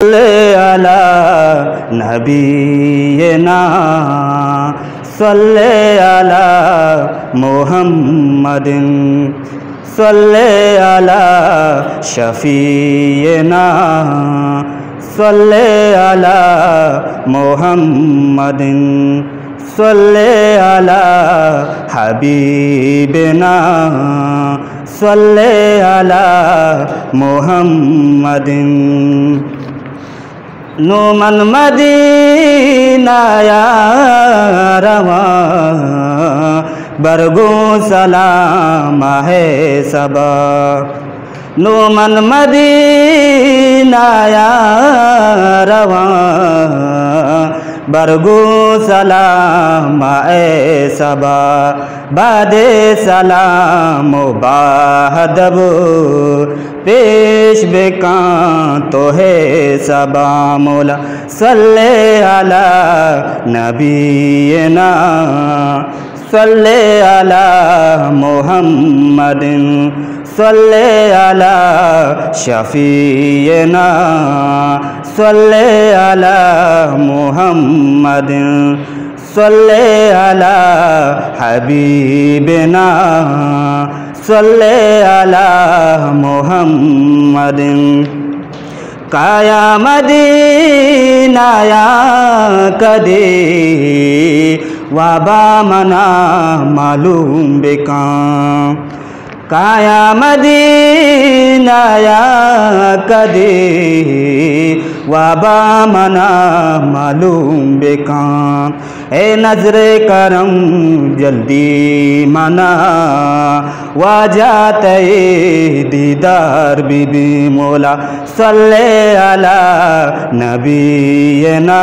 सल्ले अला नबीना सल्ले अला मुहम्मदिन सल्ले अला शफीना सल्ले अला मुहम्मदिन सल्ले अला हबीबना सल्ले अला मुहम्मदिन नूमन मदीना या रवा बरगो सलाम है सबा नूमन मदीना या रवा बरगो सलाम ए सबा बादे सलाम बाहदब पेश बेकां तो है सबा मौला सल्ले अला नबीना सल्ले अला मुहम्मदिन सल्ले अला शफीना सल्ले अला मुहम्मदिन सल्ले अला हबीबना सल्ले अला मुहम्मदिन काया मदीना या कदे वाबा मना मालूम बेकां काया मदीना या कदे वाबा मना मालूम बेकां ए नजरे करम जल्दी मना वाजात दीदार बीबी मौला सल्ले अला नबीना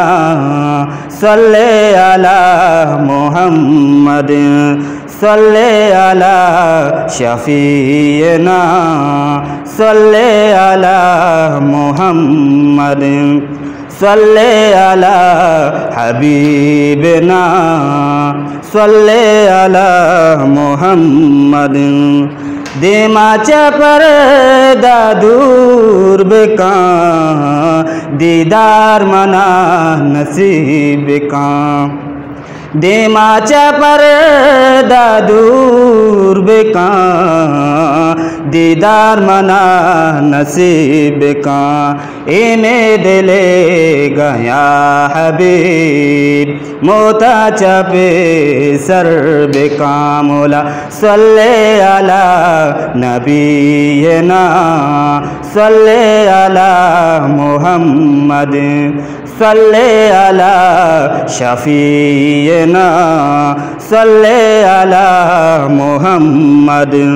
सल्ले अला मुहम्मदिन सल्ले अला शफीना सल्ले अला मुहम्मदिन सल्ले अला हबीबना सल्ले अला मुहम्मदिन देमाचा पर दूर बेकां दीदार मना नसीब बेकां देमाचा पर दूर बेकां दीदार मना नसीब बेकां इन्हें दिले गया हबीब मोता चपे सर बेकां मौला सल्ले अला नबीना सल्ले अला मुहम्मदिन सल्ले अला शफीना सल्ले अला मुहम्मदिन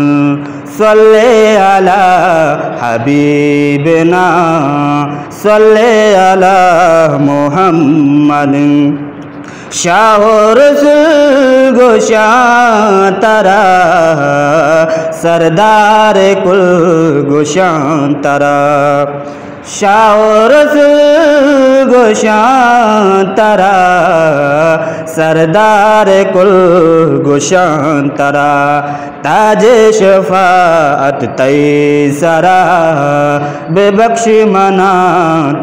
सल्ले अला हबीबना सल्ले अला मुहम्मदिन शाहो रसूल गोशां तरा सरदार कुल गोशां तरा शाहो रसूल गोशां तरा सरदार कुल गोशां तरा ताजे शफाअत तैसरा बेबख्श मना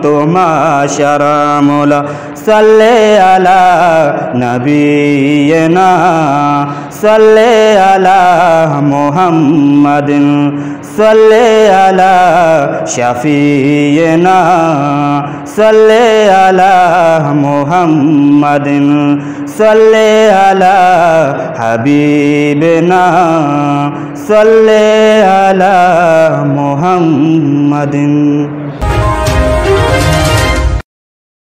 तो माशरा मौला सल्ले अला नबीना सल्ले अला मुहम्मदिन सल्ले अला शफीना सल्ले अला मुहम्मदिन सल्ले अला हबीबना सल्ले अला मुहम्मदिन।